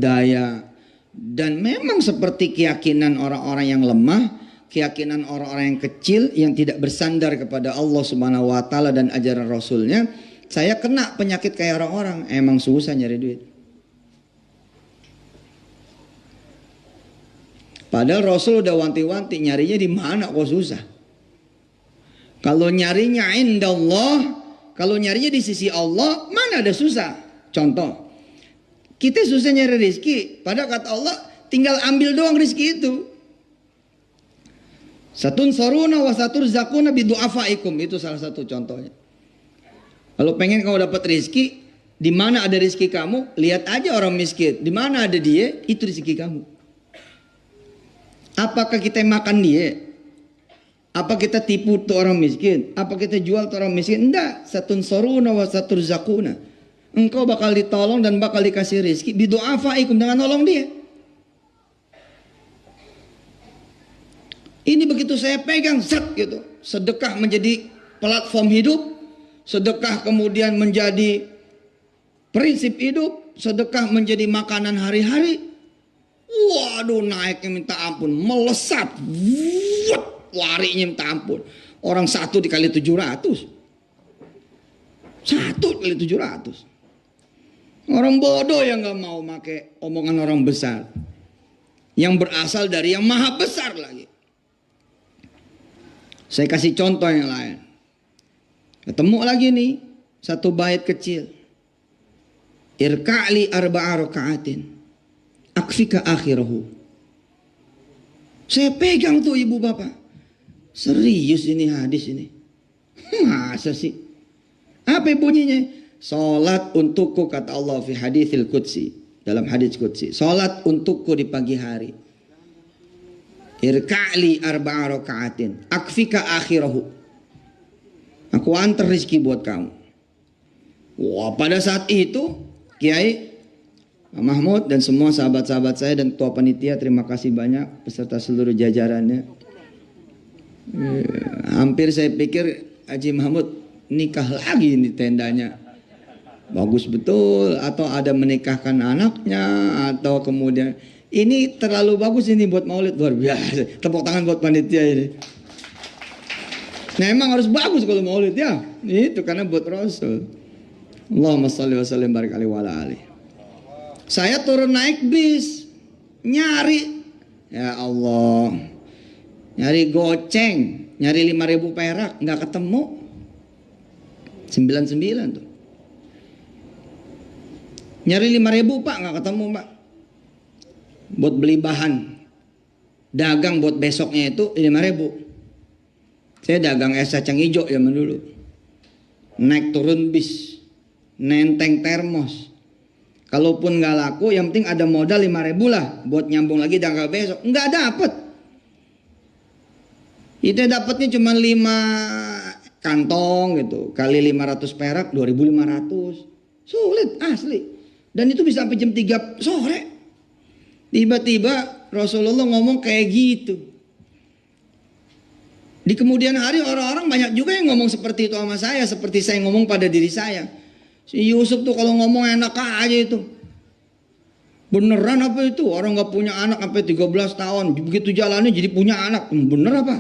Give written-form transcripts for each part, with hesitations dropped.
berdaya. Dan memang seperti keyakinan orang-orang yang lemah, keyakinan orang-orang yang kecil yang tidak bersandar kepada Allah Subhanahu wa taala dan ajaran Rasulnya, saya kena penyakit kayak orang-orang, emang susah nyari duit. Padahal Rasul udah wanti-wanti, nyarinya di mana kok susah. Kalau nyarinya indallah, kalau nyarinya di sisi Allah, mana ada susah. Contoh, kita susah nyari rezeki, padahal kata Allah tinggal ambil doang rezeki itu. Satun saruna wa satur zakuna bidu'afaikum, itu salah satu contohnya. Kalau pengen kamu dapat rezeki, di mana ada rezeki kamu, lihat aja orang miskin, di mana ada dia, itu rezeki kamu. Apakah kita makan dia? Apa kita tipu tuh orang miskin? Apa kita jual tuh orang miskin? Enggak. Satun saruna wa satur zakuna. Engkau bakal ditolong dan bakal dikasih rezeki bidu'afaikum, dengan nolong dia. Ini begitu saya pegang zat gitu. Sedekah menjadi platform hidup, sedekah kemudian menjadi prinsip hidup, sedekah menjadi makanan hari-hari. Waduh, naiknya minta ampun, melesat, larinya minta ampun. Orang 1 dikali 700, 1 kali 700. Orang bodoh yang gak mau pakai omongan orang besar, yang berasal dari yang maha besar lagi. Saya kasih contoh yang lain. Ketemu lagi nih satu bait kecil. Irka'li arba'a raka'atin akfika akhirahu. Saya pegang tuh ibu bapak. Serius ini hadis ini. Masa sih? Apa bunyinya? Salat untukku, kata Allah fi haditsil qudsi, dalam hadis qudsi. Salat untukku di pagi hari. Irka'li arba'a raka'atin akfika akhirahu. Aku antar rezeki buat kamu. Wah, pada saat itu Kiai Mahmud dan semua sahabat-sahabat saya dan ketua panitia, terima kasih banyak beserta seluruh jajarannya. Hampir saya pikir Haji Mahmud nikah lagi di tendanya. Bagus betul, atau ada menikahkan anaknya, atau kemudian ini terlalu bagus ini buat maulid, luar biasa. Tepuk tangan buat panitia ini. Nah, emang harus bagus kalau maulid ya. Itu karena buat Rasul. Allahumma shalli wa sallim barik alaihi wa ala alihi. Saya turun naik bis, nyari, ya Allah, nyari goceng, nyari 5.000 perak, nggak ketemu. 99 tuh. Nyari 5.000 pak, nggak ketemu pak. Buat beli bahan dagang buat besoknya itu 5.000. Saya dagang es kacang hijau zaman dulu. Naik turun bis, nenteng termos. Kalaupun nggak laku, yang penting ada modal 5.000 lah buat nyambung lagi dagang besok. Nggak dapet. Itu dapatnya cuma 5 kantong gitu, kali 500 perak 2.500. Sulit asli. Dan itu bisa sampai jam 3 sore. Tiba-tiba Rasulullah ngomong kayak gitu. Di kemudian hari orang-orang banyak juga yang ngomong seperti itu sama saya, seperti saya ngomong pada diri saya. Si Yusuf tuh kalau ngomong enak aja itu. Beneran apa itu? Orang gak punya anak sampai 13 tahun, begitu jalannya jadi punya anak. Bener apa?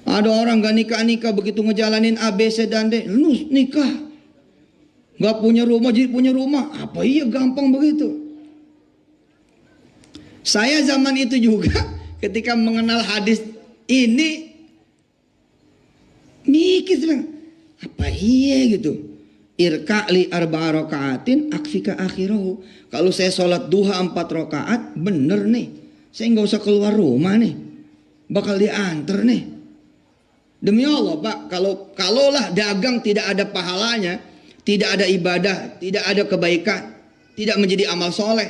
Ada orang gak nikah-nikah, begitu ngejalanin A, B, C, dan D, lu nikah. Gak punya rumah jadi punya rumah. Apa iya gampang begitu? Saya zaman itu juga ketika mengenal hadis ini mikir bilang, apa iya gitu? Irka'li arba'a raka'atin akfika akhirahu. Kalau saya sholat duha 4 rakaat, bener nih. Saya nggak usah keluar rumah nih. Bakal diantar nih. Demi Allah Pak, kalaulah dagang tidak ada pahalanya, tidak ada ibadah, tidak ada kebaikan, tidak menjadi amal soleh,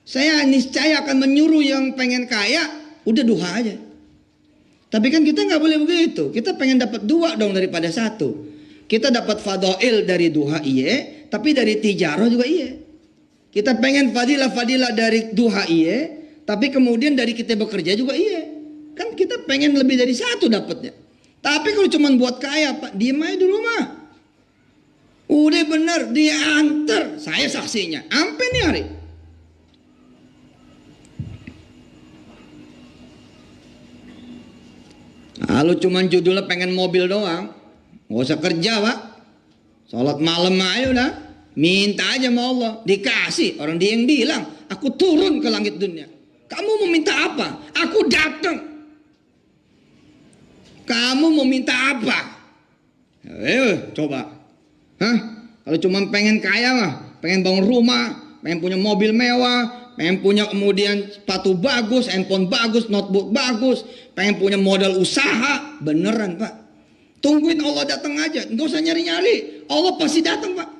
saya niscaya akan menyuruh yang pengen kaya, udah duha aja. Tapi kan kita nggak boleh begitu. Kita pengen dapat 2 dong daripada 1. Kita dapat fadail dari duha iye, tapi dari tijarah juga iye. Kita pengen fadilah-fadilah dari duha iye, tapi kemudian dari kita bekerja juga iye. Kan kita pengen lebih dari 1 dapatnya. Tapi kalau cuma buat kaya Pak, diem aja di rumah. Udah bener, dia antar. Saya saksinya. Sampai nih hari. Lalu cuman judulnya pengen mobil doang. Nggak usah kerja, Pak. Sholat malam aja udah. Minta aja sama Allah. Dikasih. Orang dia yang bilang, aku turun ke langit dunia. Kamu mau minta apa? Aku datang. Kamu mau minta apa? Ayo coba. Hah? Kalau cuma pengen kaya mah, pengen bangun rumah, pengen punya mobil mewah, pengen punya kemudian sepatu bagus, handphone bagus, notebook bagus, pengen punya modal usaha, beneran Pak. Tungguin Allah datang aja, nggak usah nyari-nyari. Allah pasti datang Pak.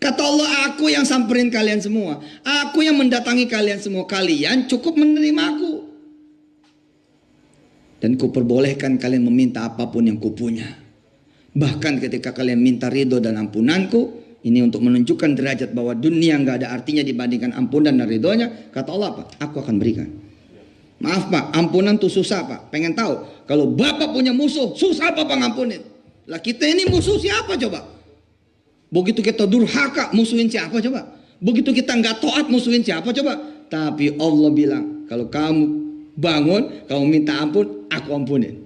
Kata Allah, aku yang samperin kalian semua, aku yang mendatangi kalian semua, kalian cukup menerima aku. Dan kuperbolehkan kalian meminta apapun yang kupunya. Bahkan ketika kalian minta ridho dan ampunanku, ini untuk menunjukkan derajat bahwa dunia nggak ada artinya dibandingkan ampunan dan ridhonya. Kata Allah apa? Aku akan berikan. Maaf Pak, ampunan tuh susah Pak. Pengen tahu? Kalau Bapak punya musuh, susah apa ngampunin? Lah kita ini musuh siapa coba? Begitu kita durhaka, musuhin siapa coba? Begitu kita nggak taat, musuhin siapa coba? Tapi Allah bilang, kalau kamu bangun, kamu minta ampun, aku ampunin.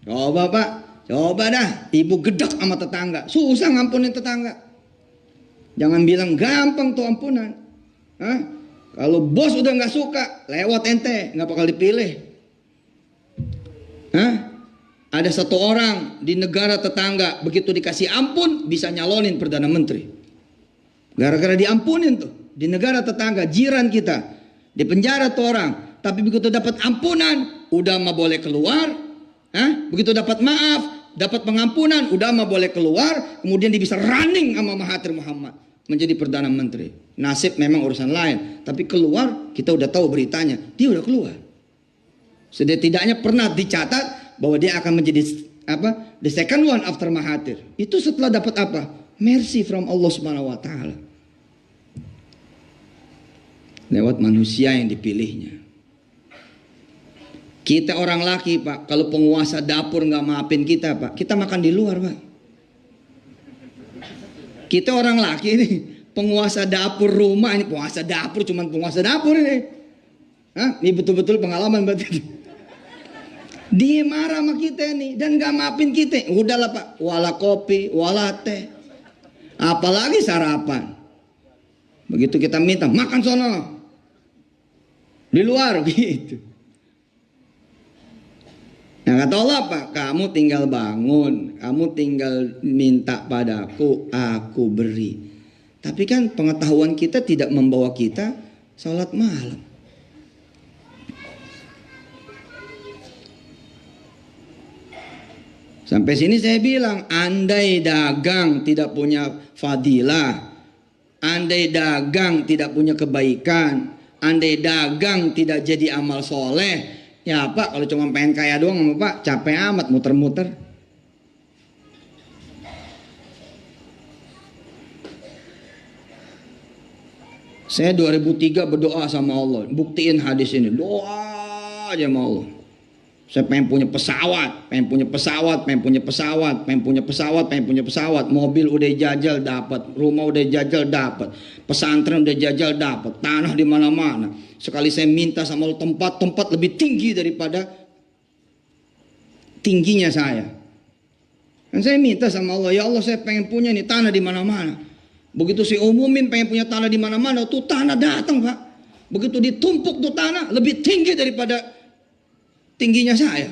Coba Pak. Coba dah, ibu gedek sama tetangga. Susah ngampunin tetangga. Jangan bilang gampang tuh ampunan. Hah? Kalau bos udah gak suka, lewat ente, gak bakal dipilih. Hah? Ada satu orang di negara tetangga, begitu dikasih ampun, bisa nyalonin Perdana Menteri. Gara-gara diampunin tuh. Di negara tetangga, jiran kita. Di penjara tuh orang. Tapi begitu dapat ampunan, udah mah boleh keluar. Hah? Begitu dapat maaf, dapat pengampunan, udah mah boleh keluar, kemudian dia bisa running sama Mahathir Muhammad menjadi Perdana Menteri. Nasib memang urusan lain, tapi keluar kita udah tahu beritanya, dia udah keluar. Setidaknya pernah dicatat bahwa dia akan menjadi apa? The second one after Mahathir. Itu setelah dapat apa? Mercy from Allah Subhanahu wa taala. Lewat manusia yang dipilihnya. Kita orang laki Pak, kalau penguasa dapur nggak maafin kita Pak, kita makan di luar Pak. Kita orang laki ini, penguasa dapur rumah, ini penguasa dapur, cuman penguasa dapur ini. Hah? Ini betul-betul pengalaman berarti. Dia marah sama kita nih, dan nggak maafin kita. Udahlah Pak, wala kopi, wala teh. Apalagi sarapan. Begitu kita minta, makan sono. Di luar gitu. Nah kata Allah apa? Kamu tinggal bangun, kamu tinggal minta padaku, aku beri. Tapi kan pengetahuan kita tidak membawa kita sholat malam. Sampai sini saya bilang, andai dagang tidak punya fadilah, andai dagang tidak punya kebaikan, andai dagang tidak jadi amal soleh, ya Pak, kalau cuma pengen kaya doang sama Pak, capek amat muter-muter. Saya 2003 berdoa sama Allah, buktiin hadis ini, doa aja sama Allah. Saya pengen punya pesawat, pengen punya pesawat, pengen punya pesawat, pengen punya pesawat, pengen punya pesawat. Mobil udah jajal dapat, rumah udah jajal dapat, pesantren udah jajal dapat, tanah di mana-mana. Sekali saya minta sama Allah tempat-tempat lebih tinggi daripada tingginya saya. Dan saya minta sama Allah, ya Allah saya pengen punya nih tanah di mana-mana. Begitu saya umumin pengen punya tanah di mana-mana, tuh tanah datang Pak. Begitu ditumpuk tuh tanah lebih tinggi daripada tingginya saya.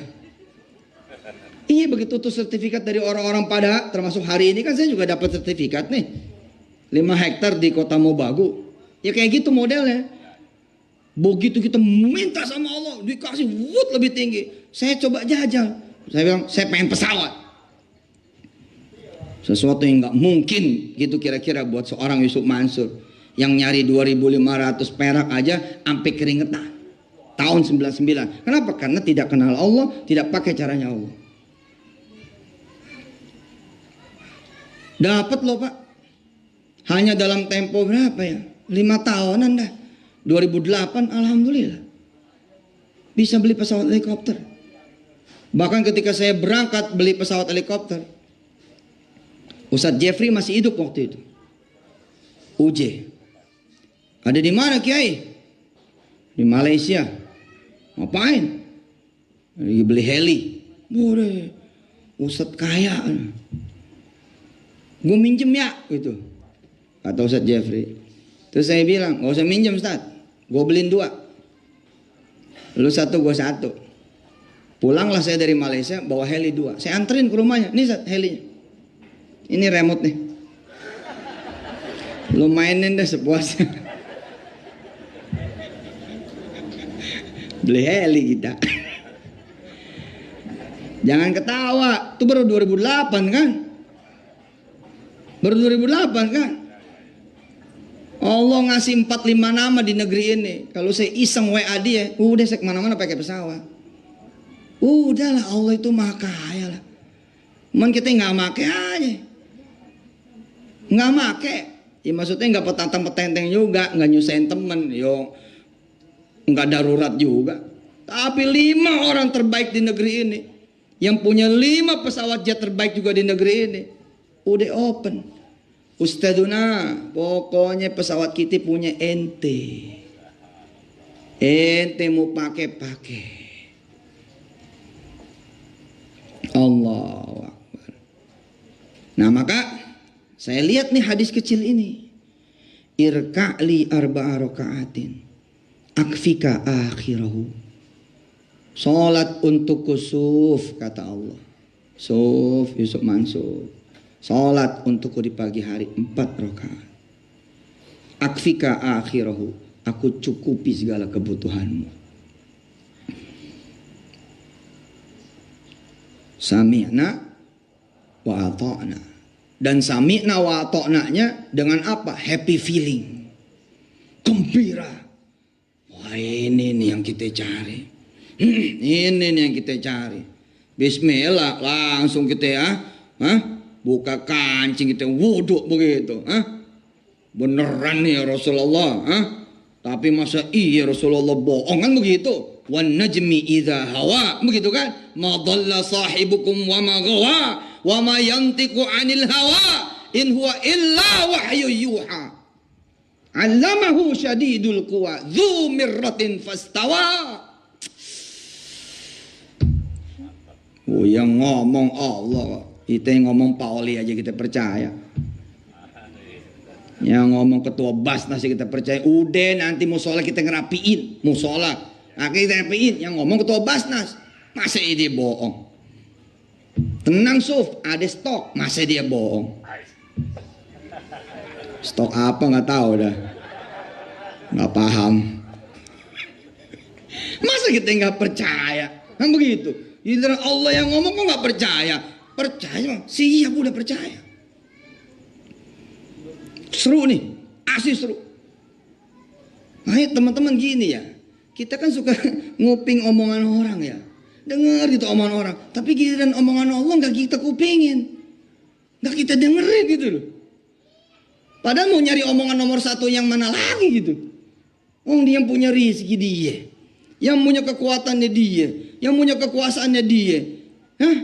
Iya begitu tuh sertifikat dari orang-orang pada, termasuk hari ini kan saya juga dapat sertifikat nih. 5 hektar di kota Mobagu. Ya kayak gitu modelnya. Begitu kita minta sama Allah, dikasih lebih tinggi. Saya coba jajal. Saya bilang, saya pengen pesawat. Sesuatu yang gak mungkin gitu kira-kira buat seorang Yusuf Mansur. Yang nyari 2.500 perak aja sampai keringetan. Tahun 99. Kenapa? Karena tidak kenal Allah, tidak pakai caranya Allah. Dapat loh Pak. Hanya dalam tempo berapa ya? 5 tahunan dah. 2008 alhamdulillah. Bisa beli pesawat helikopter. Bahkan ketika saya berangkat beli pesawat helikopter, Ustadz Jeffrey masih hidup waktu itu. UJ. Ada di mana Kiai? Di Malaysia. Ngapain? Lagi beli heli. Boleh. Ustadz kaya. Gue minjem ya gitu. Kata Ustadz Jeffrey. Terus saya bilang, gak usah minjem Ustadz. Gue beliin 2. Lu 1, gue 1. Pulanglah saya dari Malaysia bawa heli 2. Saya anterin ke rumahnya. Nih Ustadz helinya. Ini remote nih. Lu mainin deh sepuasnya. Beli heli kita. Jangan ketawa. Itu baru 2008 kan? Baru 2008 kan? Allah ngasih 4-5 nama di negeri ini. Kalau saya iseng WA dia, udah saya kemana-mana pakai pesawat. Udahlah, Allah itu maha kaya lah. Cuman kita nggak make aja. Nggak make. Ya maksudnya nggak petantang-petenteng juga, nggak nyusahin temen. Yo, nggak darurat juga. Tapi 5 orang terbaik di negeri ini, yang punya 5 pesawat jet terbaik juga di negeri ini, udah open. Ustaduna, pokoknya pesawat kita punya ente. Ente mau pakai. Allahu Akbar. Nah maka saya lihat nih hadis kecil ini. Irka'li arba'a raka'atin akfika akhirahu. Salat untuk kusuf kata Allah. Suf Yusuf Mansur. Salat untukku di pagi hari 4 rakaat. Akfika akhirahu. Aku cukupi segala kebutuhanmu. Sami'na wa ata'na. Dan sami'na wa ata'nanya dengan apa? Happy feeling. Gembira. Wah ini nih yang kita cari. Ini nih yang kita cari. Bismillah langsung kita ya. Buka kancing kita wudhu begitu. Beneran nih ya Rasulullah. Tapi masa iya Rasulullah bohong kan begitu. Wan najmi idza hawa, begitu kan? Ma dhalla sahibukum wa ma ghawa wa ma yantiqu 'anil hawa in huwa illa wahyu yuha. 'Allamahu syadidul quwa dzu mirratin fastawa. Oh yang ngomong Allah, kita yang ngomong Pauli aja kita percaya. Yang ngomong ketua Basnas kita percaya. Udah nanti musola kita ngerapiin musola. Nah kita ngerapiin. Yang ngomong ketua Basnas. Masa dia bohong? Tenang Suf, ada stok. Masa dia bohong? Stok apa nggak tahu dah. Nggak paham. Masa kita nggak percaya? Kan begitu. Giliran Allah yang ngomong kok nggak percaya? Percaya? Siap udah percaya. Seru nih, asli seru. Ayo teman-teman gini ya, kita kan suka nguping omongan orang ya, dengar gitu omongan orang. Tapi giliran omongan Allah nggak kita kupingin, nggak kita dengerin gitu loh. Padahal mau nyari omongan nomor 1 yang mana lagi gitu. Oh dia yang punya rezeki dia, yang punya kekuatannya dia, yang punya kekuasaannya dia. Hah?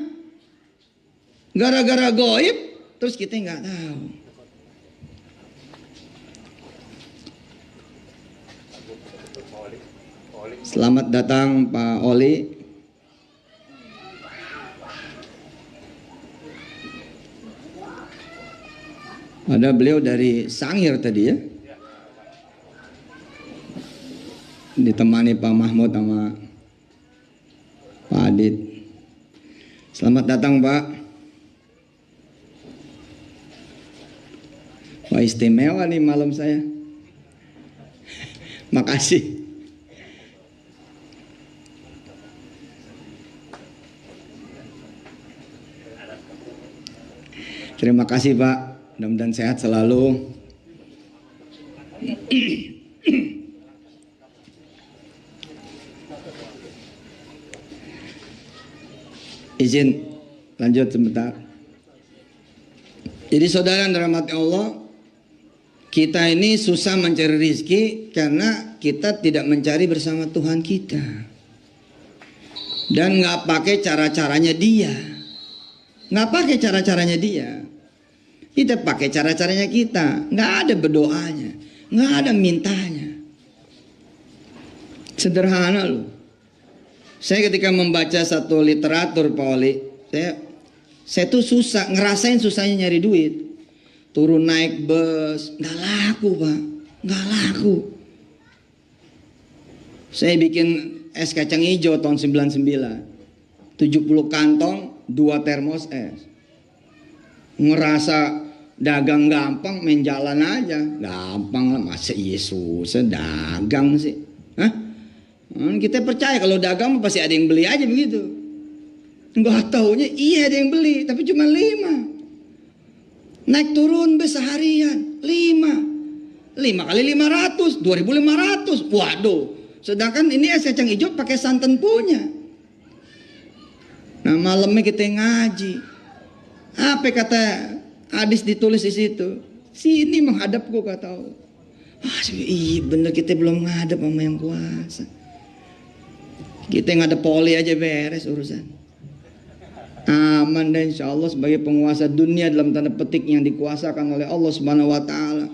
Gara-gara goib, terus kita nggak tahu. Selamat datang Pak Oli. Ada beliau dari Sangir tadi ya. Ditemani Pak Mahmud sama Pak Adit. Selamat datang Pak. Wah istimewa nih malam saya. Makasih. Terima kasih Pak, mudah-mudahan sehat selalu. Izin lanjut sebentar. Jadi saudara yang dirahmati Allah, kita ini susah mencari rezeki karena kita tidak mencari bersama Tuhan kita. Dan nggak pakai cara-caranya dia. Nggak pakai cara-caranya dia. Kita pakai cara-caranya kita, nggak ada berdoanya, nggak ada mintanya. Sederhana loh. Saya ketika membaca satu literatur Pak Oli, saya tuh susah, ngerasain susahnya nyari duit. Turun naik bus, nggak laku Pak, nggak laku. Saya bikin es kacang hijau tahun 99, 70 kantong, 2 termos es. Ngerasa dagang gampang, main jalan aja, gampang lah, masa Yesus dagang sih? Hah? Kita percaya kalau dagang pasti ada yang beli aja begitu. Nggak taunya iya ada yang beli, tapi cuma 5. Naik turun bus seharian 5 kali 500, 2.500. Waduh, sedangkan ini es kacang hijau pakai santan punya. Nah malamnya kita ngaji. Apa kata hadis ditulis di situ? Sini menghadapku kata Allah. Iya bener, kita belum ngadep sama yang kuasa. Kita ngadep poli aja beres urusan. Aman dan insya Allah sebagai penguasa dunia dalam tanda petik yang dikuasakan oleh Allah Subhanahu Wa Taala.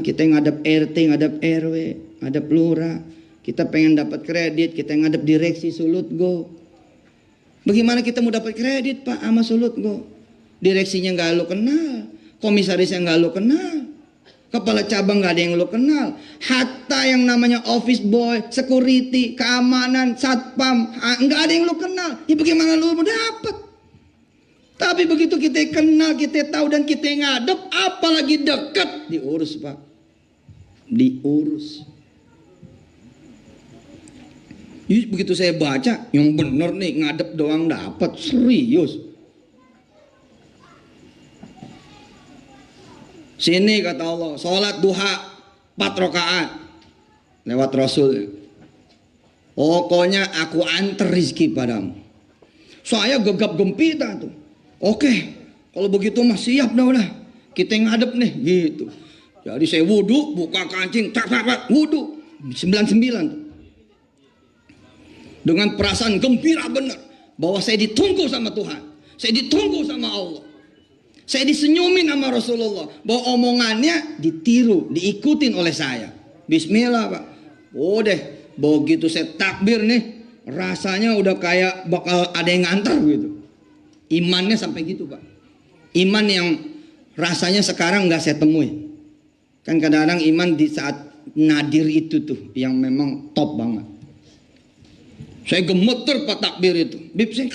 Kita ngadep RT, ngadep RW, ngadep lurah. Kita pengen dapat kredit, kita ngadep direksi Sulutgo. Bagaimana kita mau dapat kredit Pak sama Sulutgo? Direksinya nggak lo kenal, komisarisnya nggak lo kenal, kepala cabang nggak ada yang lo kenal, hatta yang namanya office boy, security, keamanan, satpam, nggak ada yang lo kenal. Ya bagaimana lo mau dapat? Tapi begitu kita kenal, kita tahu dan kita ngadep, apalagi dekat, diurus Pak, diurus. Begitu saya baca, yang bener nih ngadep doang dapat, serius. Sini kata Allah, sholat duha 4 rakaat lewat Rasul. Pokoknya aku antar rizki padamu. Saya gegap gempita tuh. Oke, kalau begitu mah siap dah udah. Kita ngadep nih gitu. Jadi saya wudhu, buka kancing, tak wudhu 99 tuh. Dengan perasaan gembira benar bahwa saya ditunggu sama Tuhan, saya ditunggu sama Allah. Saya disenyumin sama Rasulullah bahwa omongannya ditiru, diikutin oleh saya. Bismillah Pak. Udah, begitu saya takbir nih, rasanya udah kayak bakal ada yang ngantar gitu. Imannya sampai gitu Pak. Iman yang rasanya sekarang nggak saya temui. Kan kadang-kadang iman di saat nadir itu tuh yang memang top banget. Saya gemeter Pak takbir itu. Bib, saya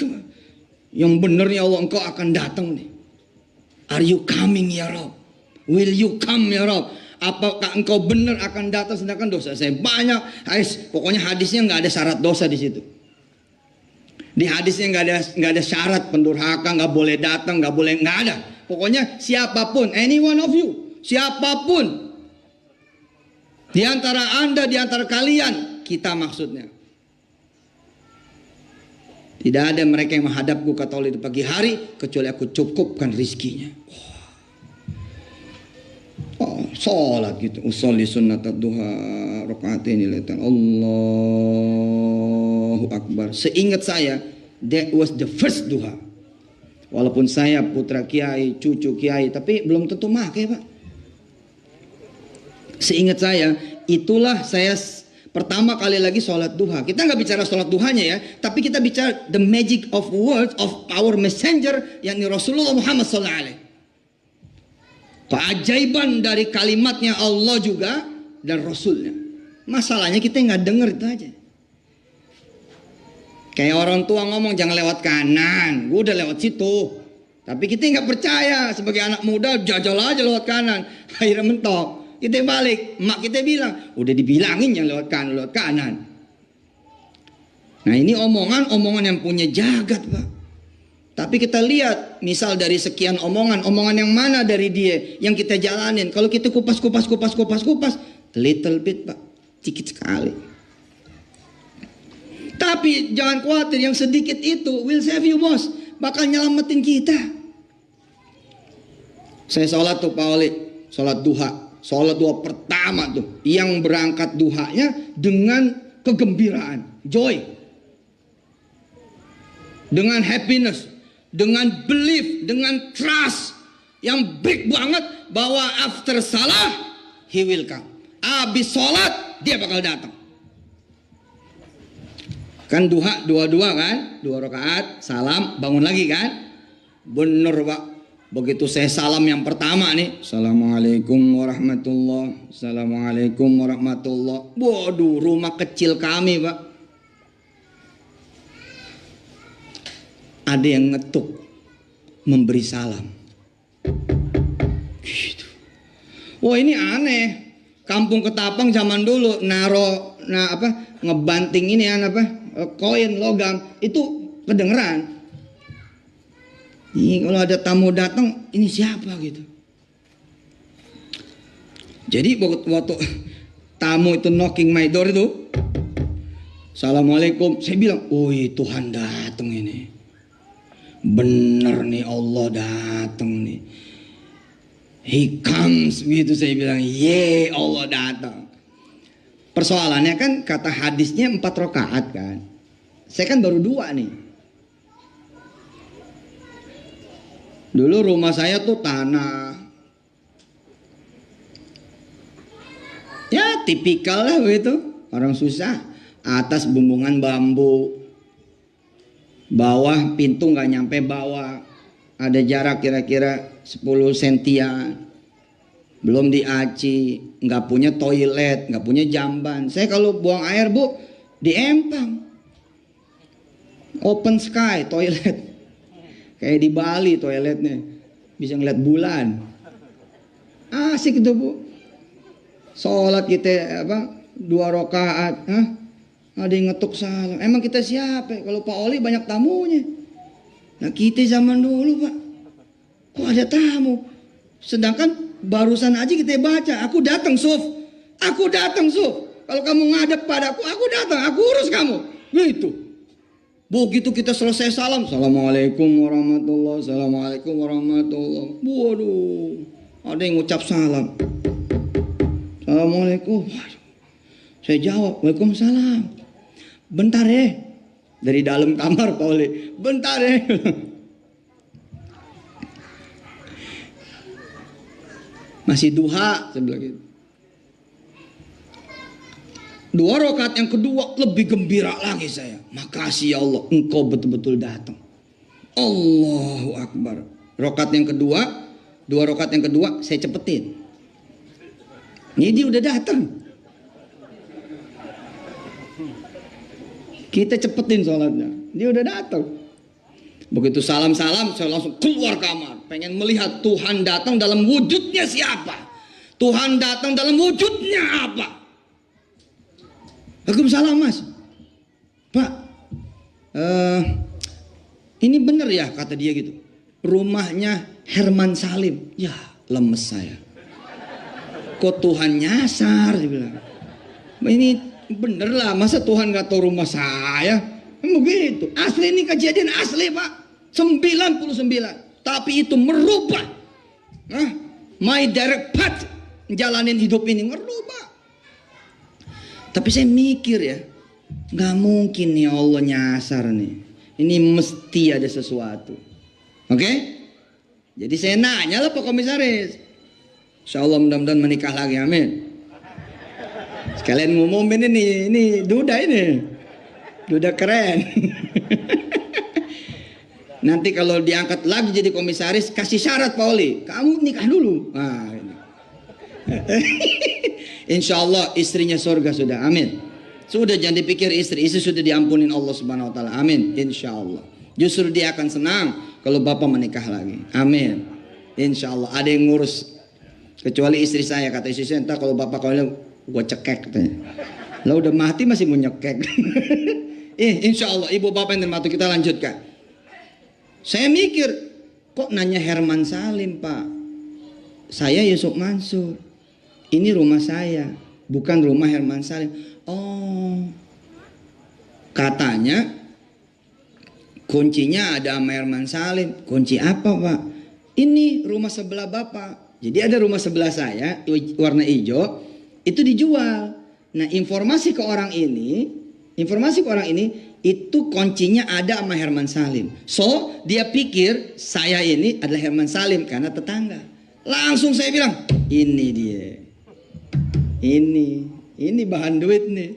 yang bener ya Allah, engkau akan datang nih. Are you coming ya Rob? Will you come ya Rob? Apakah engkau benar akan datang sedangkan dosa saya banyak? Pokoknya hadisnya nggak ada syarat dosa di situ. Di hadisnya nggak ada syarat pendurhaka, nggak boleh datang, nggak ada. Pokoknya siapapun, any one of you, siapapun di antara anda, di antara kalian, kita maksudnya. Tidak ada mereka yang menghadapku kata Allah di pagi hari kecuali aku cukupkan rizkinya. Sholat gitu. Usolli sunnat duha rakaatain liatan Allahu Akbar. Seingat saya, that was the first duha. Walaupun saya putra kiai, cucu kiai, tapi belum tentu make Pak. Seingat saya, itulah saya pertama kali lagi sholat duha. Kita nggak bicara sholat duhanya ya, tapi kita bicara the magic of words of our messenger, yakni Rasulullah Muhammad SAW. Keajaiban dari kalimatnya Allah juga dan Rasulnya. Masalahnya kita nggak dengar itu aja. Kayak orang tua ngomong jangan lewat kanan, gue udah lewat situ. Tapi kita nggak percaya sebagai anak muda, jajal aja lewat kanan. Akhirnya mentok. Kita balik, mak kita bilang, udah dibilangin yang lewat kanan. Nah ini omongan yang punya jagat Pak. Tapi kita lihat, misal dari sekian omongan yang mana dari dia yang kita jalanin. Kalau kita kupas, little bit Pak, sedikit sekali. Tapi jangan khawatir, yang sedikit itu will save you bos, bakal nyelamatin kita. Saya sholat tuh Pak Oli, sholat duha. Sholat duha pertama tuh, yang berangkat duhanya dengan kegembiraan, joy, dengan happiness, dengan belief, dengan trust, yang break banget bahwa after salah he will come. Habis sholat dia bakal datang. Kan duha dua-dua kan, 2 rakaat, salam, bangun lagi kan? Bener Pak. Begitu saya salam yang pertama nih, Assalamualaikum warahmatullah, Assalamualaikum warahmatullah. Waduh, rumah kecil kami Pak, ada yang ngetuk memberi salam. Gitu. Wah ini aneh. Kampung Ketapang zaman dulu ngebanting ini koin logam itu kedengeran. Ini kalau ada tamu datang, ini siapa gitu. Jadi waktu tamu itu knocking my door itu, Assalamualaikum, saya bilang, oh Tuhan datang ini. Bener nih Allah datang nih. He comes gitu saya bilang, ye Allah datang. Persoalannya kan kata hadisnya 4 rakaat kan. Saya kan baru 2 nih. Dulu rumah saya tuh tanah. Ya tipikal lah begitu. Orang susah. Atas bumbungan bambu. Bawah pintu nggak nyampe bawah. Ada jarak kira-kira 10 sentian. Belum diaci. Nggak punya toilet. Nggak punya jamban. Saya kalau buang air Bu, di empang. Open sky toilet. Kayak di Bali toiletnya. Bisa ngeliat bulan. Asik itu Bu. Sholat kita 2 rakaat. Ada yang ngetuk salam. Emang kita siapa? Kalau Pak Oli banyak tamunya. Nah kita zaman dulu Pak, kok ada tamu? Sedangkan barusan aja kita baca, aku datang Suf. Aku datang Suf. Kalau kamu ngadep padaku, aku datang. Aku urus kamu. Gitu. Begitu kita selesai salam, Assalamualaikum warahmatullahi, Assalamualaikum warahmatullahi. Waduh, ada yang ngucap salam. Assalamualaikum. Saya jawab, Waalaikumsalam. Bentar ya. Dari dalam kamar Pak Oli. Bentar ya. Masih duha sebelah gitu. 2 rakaat yang kedua lebih gembira lagi saya. Makasih ya Allah, engkau betul-betul datang. Allahu Akbar. Rakaat yang kedua, 2 rakaat yang kedua saya cepetin. Ini dia udah datang. Kita cepetin sholatnya. Dia udah datang. Begitu salam-salam saya langsung keluar kamar. Pengen melihat Tuhan datang dalam wujudnya siapa. Tuhan datang dalam wujudnya apa. Waalaikumsalam Mas. Pak, ini bener ya kata dia gitu. Rumahnya Herman Salim. Ya lemes saya. Kok Tuhan nyasar dia bilang. Ini bener lah, masa Tuhan gak tahu rumah saya? Begitu. Asli ini kejadian asli Pak. 99. Tapi itu merubah my direct path. Jalanin hidup ini merubah. Tapi saya mikir ya, gak mungkin nih Allah nyasar nih. Ini mesti ada sesuatu. Oke? Jadi saya nanya lah Pak Komisaris. Insya Allah mudah-mudahan menikah lagi, amin. Sekalian ngumumin ini duda ini. Duda keren. Nanti kalau diangkat lagi jadi komisaris, kasih syarat Pak Oli. Kamu nikah dulu. Nah, ini. Insya Allah istrinya surga sudah, amin. Sudah jangan dipikir istri sudah diampunin Allah Subhanahu Wa Taala, amin. Insya Allah. Justru dia akan senang kalau bapak menikah lagi, amin. Insya Allah ada yang ngurus. Kecuali istri saya, kata istri saya, entah kalau bapak kalau gue cekek katanya. Lah udah mati masih mau nyekek. Insya Allah ibu bapak yang termatu kita lanjutkan. Saya mikir, kok nanya Herman Salim Pak? Saya Yusuf Mansur. Ini rumah saya, bukan rumah Herman Salim. Oh, katanya kuncinya ada sama Herman Salim. Kunci apa Pak? Ini rumah sebelah bapak. Jadi ada rumah sebelah saya warna hijau itu dijual. Nah informasi ke orang ini itu kuncinya ada sama Herman Salim. So dia pikir saya ini adalah Herman Salim karena tetangga. Langsung saya bilang, ini dia, ini bahan duit nih.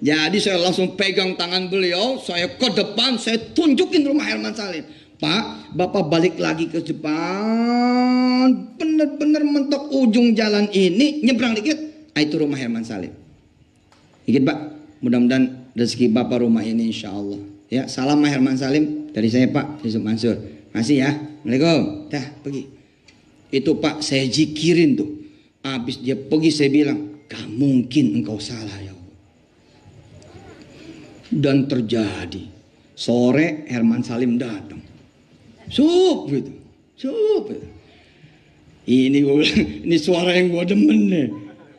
Jadi saya langsung pegang tangan beliau, saya ke depan, saya tunjukin rumah Herman Salim. Pak, Bapak balik lagi ke depan, bener-bener mentok ujung jalan ini, nyebrang dikit, itu rumah Herman Salim. Dikit Pak, mudah-mudahan rezeki Bapak rumah ini insya Allah. Ya, salam Herman Salim dari saya Pak Yusuf Mansur. Masih ya, Assalamualaikum. Dah pergi. Itu Pak saya jikirin tuh. Habis dia pergi saya bilang, gak mungkin engkau salah ya Allah. Dan terjadi. Sore Herman Salim datang. Sup gitu. Sup gitu. Ini gue bilang, ini suara yang gue demen nih.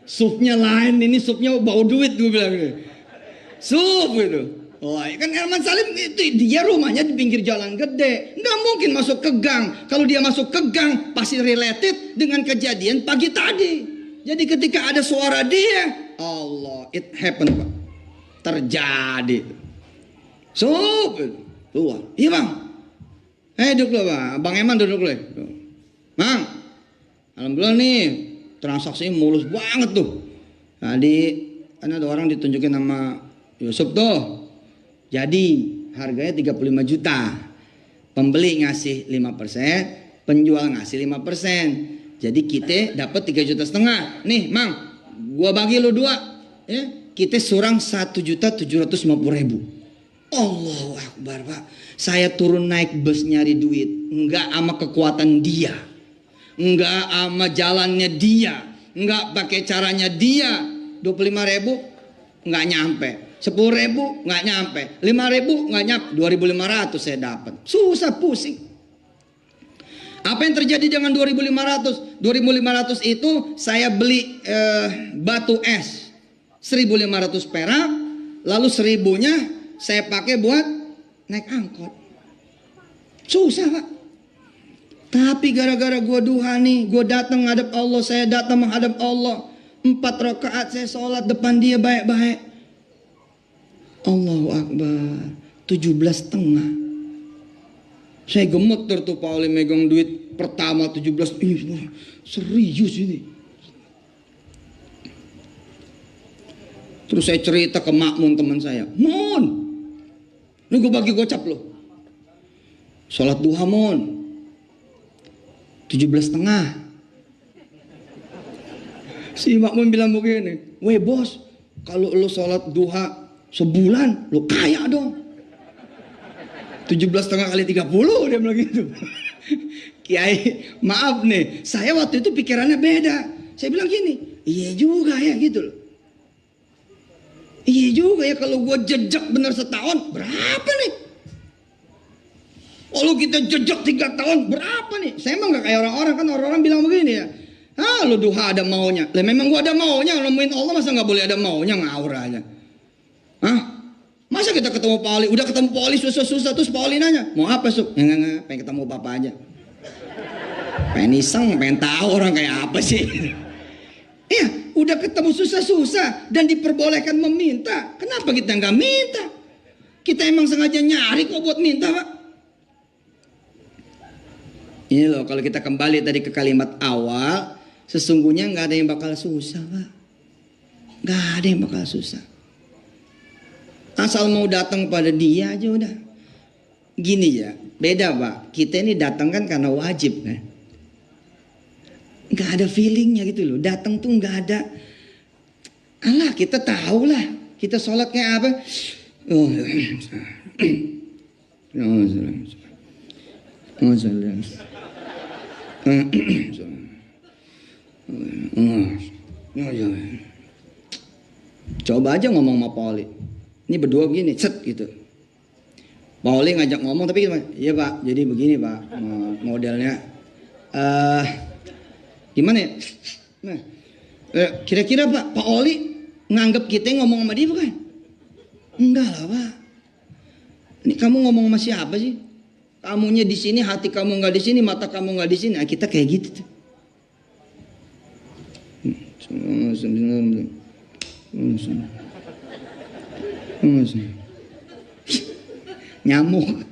Supnya lain, ini supnya bau duit gue bilang nih. Sup gitu. Wah, kan Herman Salim itu dia rumahnya di pinggir jalan gede, nggak mungkin masuk ke gang. Kalau dia masuk ke gang pasti related dengan kejadian pagi tadi. Jadi ketika ada suara dia, Allah, it happen Pak, terjadi. Sup, keluar. Iya Bang, duduk Bang, Bang Eman duduk dulu. Bang, alhamdulillah nih transaksinya mulus banget tuh. Tadi kan ada orang ditunjukin sama Yusuf tuh. Jadi harganya 35 juta. Pembeli ngasih 5%, penjual ngasih 5%. Jadi kita dapat 3,5 juta. Nih, Mang, gua bagi lu 2, ya. Kita surang 1.750.000. Allahu Akbar, Pak. Saya turun naik bus nyari duit, enggak sama kekuatan dia. Enggak sama jalannya dia, enggak pakai caranya dia. 25.000 enggak nyampe. 10.000 nggak nyampe, 5.000 nggak nyampe, 2.500 saya dapat. Susah pusing. Apa yang terjadi dengan 2.500? 2.500 itu saya beli batu es 1.500 perak, lalu 1.000-nya saya pakai buat naik angkot. Susah Pak. Tapi gara-gara gue duha nih, gue datang menghadap Allah, saya datang menghadap Allah. 4 rakaat saya sholat depan dia baik-baik. Allahu Akbar, 17,5. Saya gemeter tuh Pak Oli megang duit pertama 17. Ini serius ini. Terus saya cerita ke Makmun teman saya, Mun, ini gue bagi gocap loh. Sholat duha Mun, 17,5. Si Makmun bilang begini, weh bos, kalau lo sholat duha sebulan lo kaya dong. 17,5 kali 30 dia bilang gitu. Kiai maaf nih, saya waktu itu pikirannya beda. Saya bilang gini, iya juga ya gitu loh. Iya juga ya kalau gue jejak bener setahun berapa nih? Kalau kita jejak 3 tahun berapa nih? Saya emang gak kayak orang-orang, kan orang-orang bilang begini ya, ah lo duha ada maunya. Lah memang gue ada maunya, nemuin Allah masa gak boleh ada maunya, ngawur aja. Hah? Masa kita ketemu Pak Oli, udah ketemu Pak Oli susah-susah, terus Pak Oli nanya, mau apa Suk? Enggak, pengen ketemu Bapak aja. Pengen iseng, pengen tahu orang kayak apa sih. Iya, udah ketemu susah-susah dan diperbolehkan meminta. Kenapa kita nggak minta? Kita emang sengaja nyari kok buat minta Pak. Ini loh, kalau kita kembali tadi ke kalimat awal, sesungguhnya nggak ada yang bakal susah Pak. Nggak ada yang bakal susah. Asal mau datang pada dia aja udah. Gini ya, beda Pak. Kita ini datang kan karena wajib kan. Gak ada feelingnya gitu loh. Datang tuh gak ada. Alah kita tahu lah. Kita sholat kayak apa. Oh. Coba aja ngomong sama Pak Oli. Ini berdua begini, set gitu. Pak Oli ngajak ngomong tapi gimana? Iya Pak, jadi begini Pak modelnya. Gimana ya? Nah, kira-kira Pak Oli nganggap kita ngomong sama dia bukan? Enggak lah Pak. Ini kamu ngomong sama siapa sih? Kamunya di sini, hati kamu nggak di sini, mata kamu nggak di sini. Nah, kita kayak gitu tuh. nyamuk.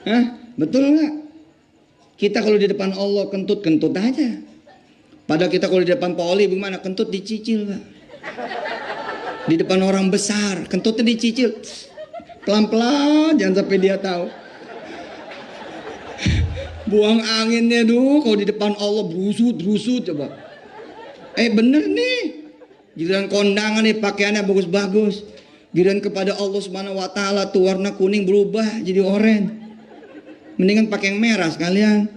Hah? Betul nggak? Kita kalau di depan Allah kentut-kentut aja. Padahal kita kalau di depan Pak Oli bagaimana? Kentut dicicil, Pak. Di depan orang besar, kentutnya dicicil. Pelan-pelan, jangan sampai dia tahu. Buang anginnya dulu, kalau di depan Allah berusut coba. Bener nih. Giliran kondangan nih pakaiannya bagus-bagus. Giliran kepada Allah Subhanahu wa taala tuh warna kuning berubah jadi oranye. Mendingan pakai yang merah sekalian.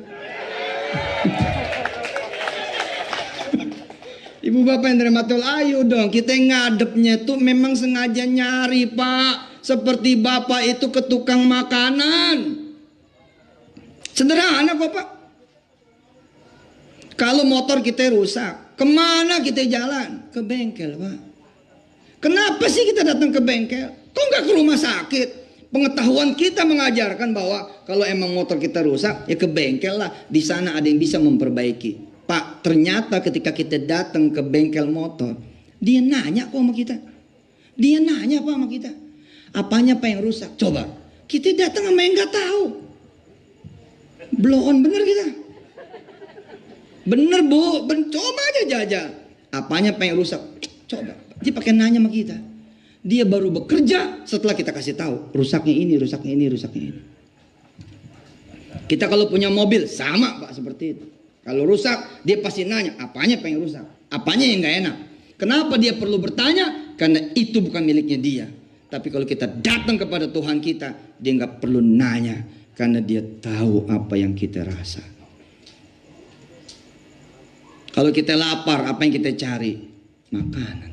Ibu bapak yang dirahmati Allah, ayo dong kita ngadepnya tuh memang sengaja nyari, Pak. Seperti bapak itu ke tukang makanan. Sederhana kok, Pak. Kalau motor kita rusak, kemana kita jalan? Ke bengkel, Pak. Kenapa sih kita datang ke bengkel? Kok nggak ke rumah sakit? Pengetahuan kita mengajarkan bahwa kalau emang motor kita rusak, ya ke bengkel lah. Di sana ada yang bisa memperbaiki. Pak, ternyata ketika kita datang ke bengkel motor, dia nanya kok sama kita. Dia nanya Pak sama kita. Apanya Pak yang rusak? Coba. Kita datang sama yang nggak tahu. Blow on bener kita. Bener Bu, coba aja jajal. Apanya Pak yang rusak? Coba. Dia pakai nanya sama kita. Dia baru bekerja setelah kita kasih tahu. Rusaknya ini, rusaknya ini, rusaknya ini. Kita kalau punya mobil sama Pak seperti itu. Kalau rusak, dia pasti nanya, apanya pengen rusak? Apanya yang gak enak? Kenapa dia perlu bertanya? Karena itu bukan miliknya dia. Tapi kalau kita datang kepada Tuhan kita, dia gak perlu nanya. Karena dia tahu apa yang kita rasa. Kalau kita lapar, apa yang kita cari? Makanan.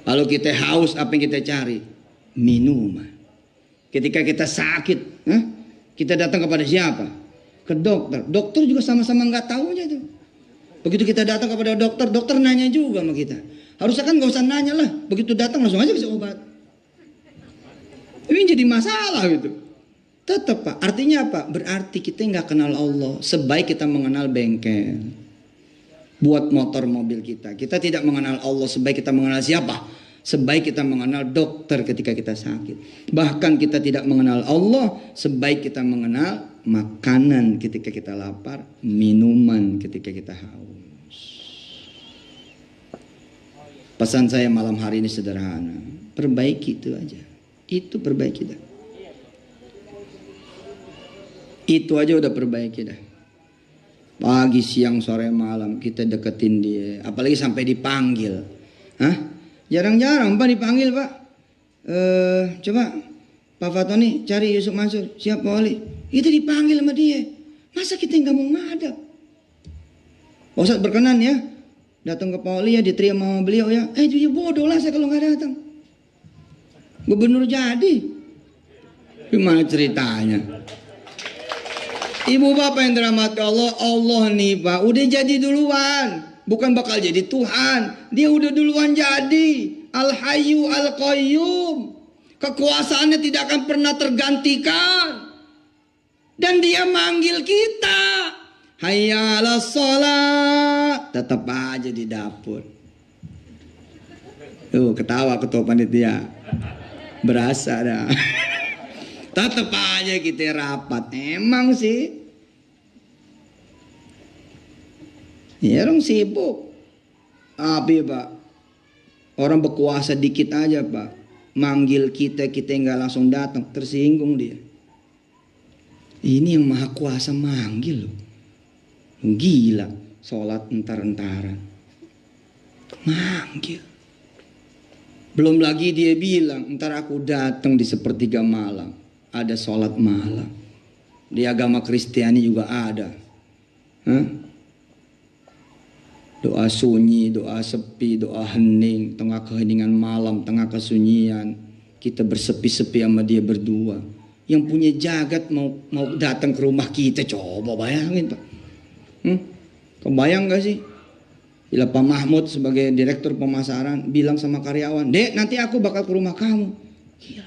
Kalau kita haus, apa yang kita cari? Minuman. Ketika kita sakit, kita datang kepada siapa? Ke dokter. Dokter juga sama-sama nggak tahunya tuh. Begitu kita datang kepada dokter, dokter nanya juga sama kita. Harusnya kan nggak usah nanya lah. Begitu datang langsung aja bisa obat. Ini jadi masalah gitu. Tetap Pak. Artinya apa? Berarti kita nggak kenal Allah. Sebaik kita mengenal bengkel. Buat motor mobil kita. Kita tidak mengenal Allah sebaik kita mengenal siapa? Sebaik kita mengenal dokter ketika kita sakit. Bahkan kita tidak mengenal Allah sebaik kita mengenal makanan ketika kita lapar, minuman ketika kita haus. Pesan saya malam hari ini sederhana. Perbaiki itu aja. Itu perbaiki dah. Itu aja udah perbaiki dah. Pagi, siang, sore, malam kita deketin dia. Apalagi sampai dipanggil. Hah? Jarang-jarang Pak dipanggil Pak. Coba Pak Fatoni cari Yusuf Mansur. Siap Pak Oli. Itu dipanggil sama dia. Masa kita nggak mau ngadap? Pak Ustadz berkenan ya. Datang ke Pak Oli ya, diterima sama beliau ya. Dia bodoh lah saya kalau nggak datang. Gubernur jadi. Gimana ceritanya? Ibu bapak yang dirahmati Allah, Allah nih Pak udah jadi duluan. Bukan bakal jadi Tuhan. Dia udah duluan jadi. Al-Hayyu Al-Qayyum. Kekuasaannya tidak akan pernah tergantikan. Dan dia manggil kita. Hayya 'alas shalah. Tetap aja di dapur. Tuh ketawa ketua panitia. Berasa dah. Tetap aja kita rapat. Emang sih. Ya orang sibuk. Tapi Pak. Orang berkuasa dikit aja Pak. Manggil kita nggak langsung datang. Tersinggung dia. Ini yang maha kuasa manggil loh. Gila. Sholat entar-entaran. Manggil. Belum lagi dia bilang. Ntar aku datang di sepertiga malam. Ada sholat malam. Di agama Kristiani juga ada. Doa sunyi, doa sepi, doa hening. Tengah keheningan malam, tengah kesunyian. Kita bersepi-sepi sama dia berdua. Yang punya jagat mau datang ke rumah kita. Coba bayangin Pak. Kebayang gak sih? Bila Pak Mahmud sebagai direktur pemasaran bilang sama karyawan, Dek nanti aku bakal ke rumah kamu. Gila.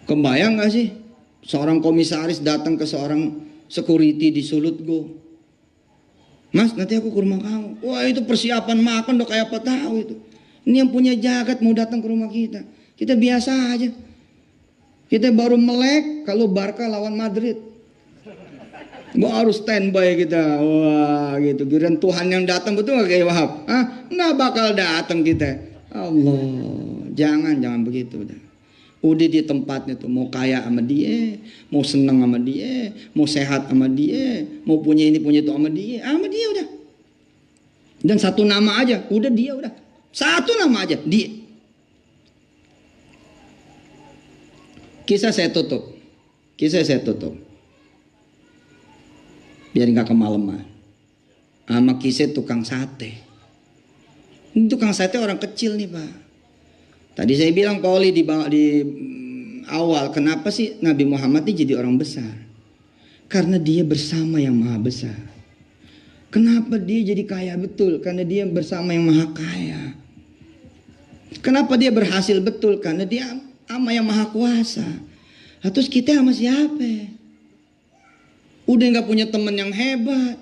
Kebayang gak sih? Seorang komisaris datang ke seorang security di Sulutgo. Mas nanti aku ke rumah kamu. Wah itu persiapan makan udah kayak apa tahu itu. Ini yang punya jagat mau datang ke rumah kita. Kita biasa aja. Kita baru melek kalau Barca lawan Madrid. Baru standby kita. Wah gitu. Giliran Tuhan yang datang, betul gak kayak Wahab? Nggak bakal datang kita. Allah. Jangan begitu. Udah di tempatnya tuh. Mau kaya sama dia. Mau senang sama dia. Mau sehat sama dia. Mau punya ini punya itu sama dia. Sama dia udah. Dan satu nama aja. Udah dia udah. Satu nama aja. Dia. Kisah saya tutup. Biar nggak kemalaman. Sama kisah tukang sate. Ini tukang sate orang kecil nih Pak. Tadi saya bilang Pak Oli di awal, kenapa sih Nabi Muhammad ini jadi orang besar? Karena dia bersama yang maha besar. Kenapa dia jadi kaya betul? Karena dia bersama yang maha kaya. Kenapa dia berhasil betul? Karena dia sama yang maha kuasa. Terus kita sama siapa? Udah gak punya teman yang hebat,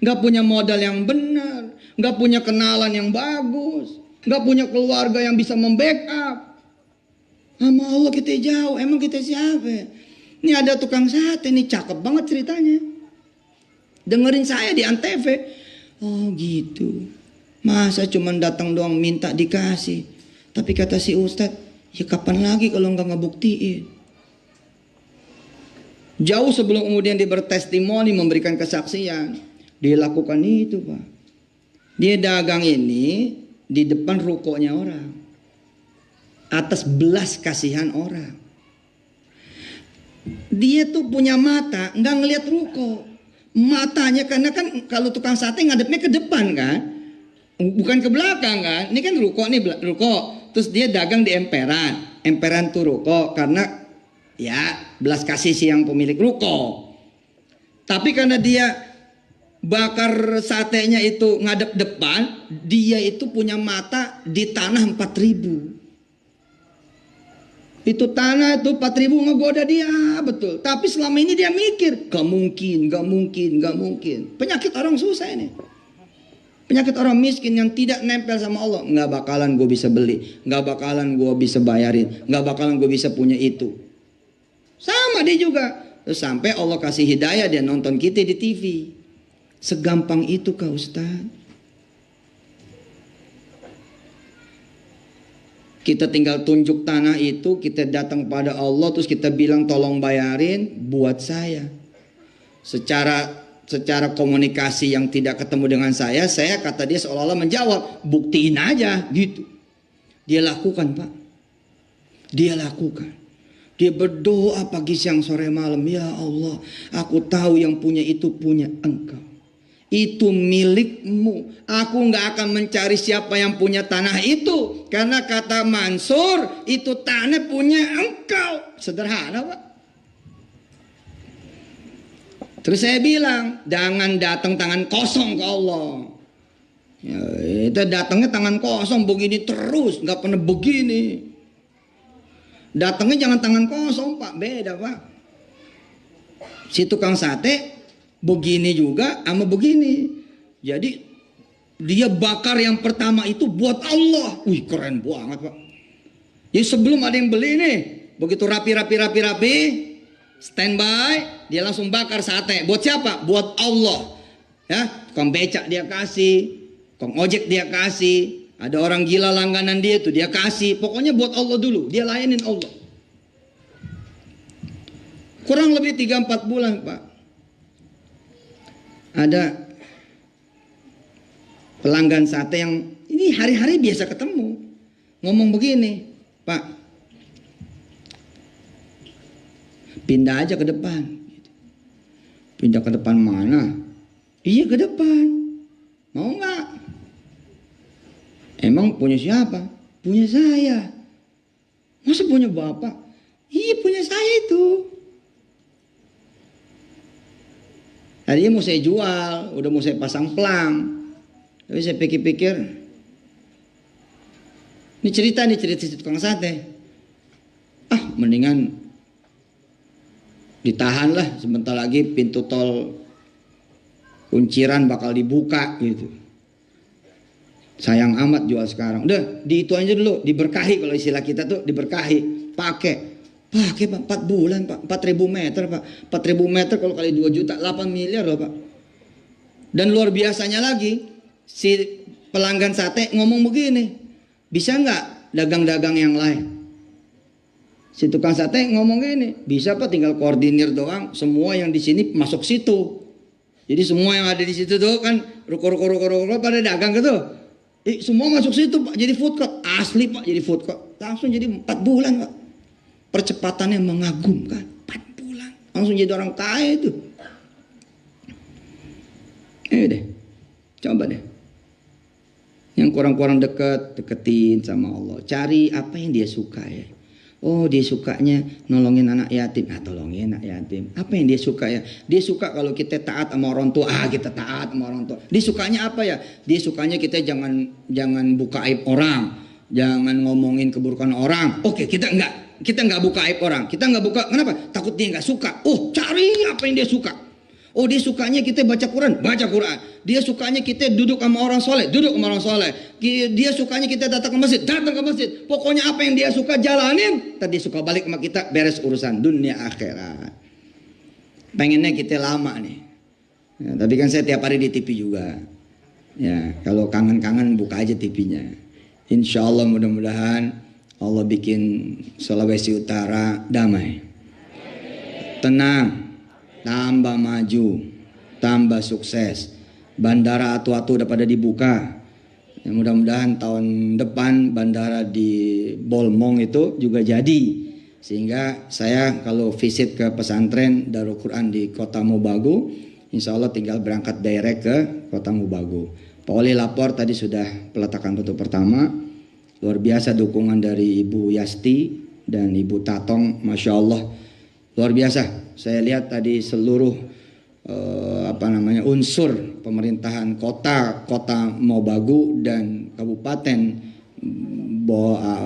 gak punya modal yang benar, gak punya kenalan yang bagus, gak punya keluarga yang bisa membackup. Sama Allah kita jauh. Emang kita siapa? Ini ada tukang sate nih, cakep banget ceritanya. Dengerin saya di Antv. Oh gitu. Masa cuman datang doang minta dikasih. Tapi kata si Ustadz, ya kapan lagi kalau nggak ngebuktiin? Jauh sebelum kemudian dia bertestimoni, memberikan kesaksian, dia lakukan itu Pak. Dia dagang ini di depan rukonya orang, atas belas kasihan orang. Dia tuh punya mata, nggak ngelihat ruko. Matanya karena kan kalau tukang sate ngadepnya ke depan kan, bukan ke belakang kan. Ini kan ruko nih, ruko. Terus dia dagang di emperan. Emperan tuh ruko karena ya belas kasih si yang pemilik ruko. Tapi karena dia bakar satenya itu ngadep depan, dia itu punya mata di tanah 4.000. Itu tanah itu 4.000 ngegoda dia betul. Tapi selama ini dia mikir gak mungkin. Penyakit orang susah ini. Penyakit orang miskin yang tidak nempel sama Allah. Nggak bakalan gue bisa beli. Nggak bakalan gue bisa bayarin. Nggak bakalan gue bisa punya itu. Sama dia juga. Terus sampai Allah kasih hidayah, dia nonton kita di TV. Segampang itu kah Ustaz? Kita tinggal tunjuk tanah itu. Kita datang pada Allah. Terus kita bilang tolong bayarin buat saya. Secara komunikasi yang tidak ketemu dengan saya kata dia seolah-olah menjawab, buktiin aja gitu. Dia lakukan Pak. Dia lakukan. Dia berdoa pagi siang sore malam, ya Allah, aku tahu yang punya itu punya Engkau. Itu milikmu. Aku gak akan mencari siapa yang punya tanah itu. Karena kata Mansur, itu tanah punya Engkau. Sederhana Pak. Terus saya bilang, jangan datang tangan kosong ke Allah. Ya, itu datangnya tangan kosong begini terus, nggak pernah begini. Datangnya jangan tangan kosong Pak, beda Pak. Si tukang sate begini juga sama begini. Jadi dia bakar yang pertama itu buat Allah. Wih keren banget Pak. Jadi sebelum ada yang beli nih, begitu rapi, standby, dia langsung bakar sate. Buat siapa? Buat Allah. Ya, tukang becak dia kasih, tukang ojek dia kasih, ada orang gila langganan dia tuh dia kasih. Pokoknya buat Allah dulu, dia layanin Allah. Kurang lebih 3-4 bulan Pak. Ada pelanggan sate yang ini hari-hari biasa ketemu, ngomong begini, Pak, pindah aja ke depan. Pindah ke depan mana? Iya ke depan. Mau nggak? Emang punya siapa? Punya saya. Masa punya bapak? Iya punya saya itu. Tadinya mau saya jual, udah mau saya pasang pelang. Tapi saya pikir-pikir, ini cerita tukang sate. Mendingan ditahan lah, sebentar lagi pintu tol Kunciran bakal dibuka gitu. Sayang amat jual sekarang. Udah, di itu aja dulu, diberkahi, kalau istilah kita tuh diberkahi. Pakai Pak, 4 bulan Pak, 4.000 meter Pak. 4.000 meter kalau kali 2 juta, 8 miliar loh Pak. Dan luar biasanya lagi, si pelanggan sate ngomong begini, bisa nggak dagang-dagang yang lain? Si tukang sate ngomong gini, bisa Pak, tinggal koordinir doang, semua yang di sini masuk situ. Jadi semua yang ada di situ tuh kan ruko-ruko pada dagang gitu. Semua masuk situ Pak, jadi food court. Asli Pak, jadi food court. Langsung jadi 4 bulan Pak. Percepatannya mengagumkan. 4 bulan. Langsung jadi orang kaya itu. Deh, coba deh. Yang kurang-kurang deketin sama Allah. Cari apa yang dia suka ya. Oh, dia sukanya nolongin anak yatim. Tolongin anak yatim. Apa yang dia suka ya? Dia suka kalau kita taat sama orang tua. Kita taat sama orang tua. Dia sukanya apa ya? Dia sukanya kita jangan buka aib orang. Jangan ngomongin keburukan orang. Oke, kita enggak buka aib orang. Kita enggak buka. Kenapa? Takut dia enggak suka. Oh, cari apa yang dia suka. Oh, dia sukanya kita baca Quran. Dia sukanya kita duduk sama orang soleh. Dia sukanya kita datang ke masjid. Pokoknya apa yang dia suka jalanin. Tadi suka balik sama kita, beres urusan dunia akhirat. Pengennya kita lama nih. Ya, tapi kan saya tiap hari di TV juga. Ya, kalau kangen-kangen buka aja TV-nya. Insya Allah mudah-mudahan Allah bikin Sulawesi Utara damai, tenang, tambah maju, tambah sukses. Bandara atu-atu udah pada dibuka. Ya, mudah-mudahan tahun depan bandara di Bolmong itu juga jadi. Sehingga saya kalau visit ke pesantren Darul Quran di Kota Mobagu, insya Allah tinggal berangkat direct ke Kota Mobagu. Pak Oli lapor tadi sudah peletakan batu pertama. Luar biasa dukungan dari Ibu Yasti dan Ibu Tatong, Masya Allah. Luar biasa. Saya lihat tadi seluruh unsur pemerintahan kota Mobagu dan Kabupaten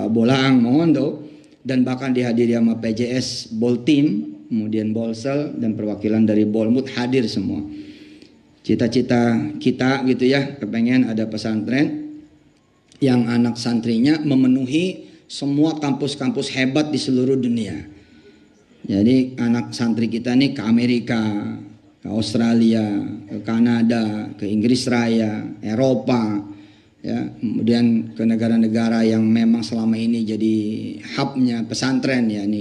Bolaang Mongondo, dan bahkan dihadiri sama PJS Boltim, kemudian Bolsel dan perwakilan dari Bolmut hadir semua. Cita-cita kita gitu ya, kepengen ada pesantren yang anak santrinya memenuhi semua kampus-kampus hebat di seluruh dunia. Jadi anak santri kita nih ke Amerika, ke Australia, ke Kanada, ke Inggris Raya, Eropa, ya, kemudian ke negara-negara yang memang selama ini jadi hubnya pesantren ya nih.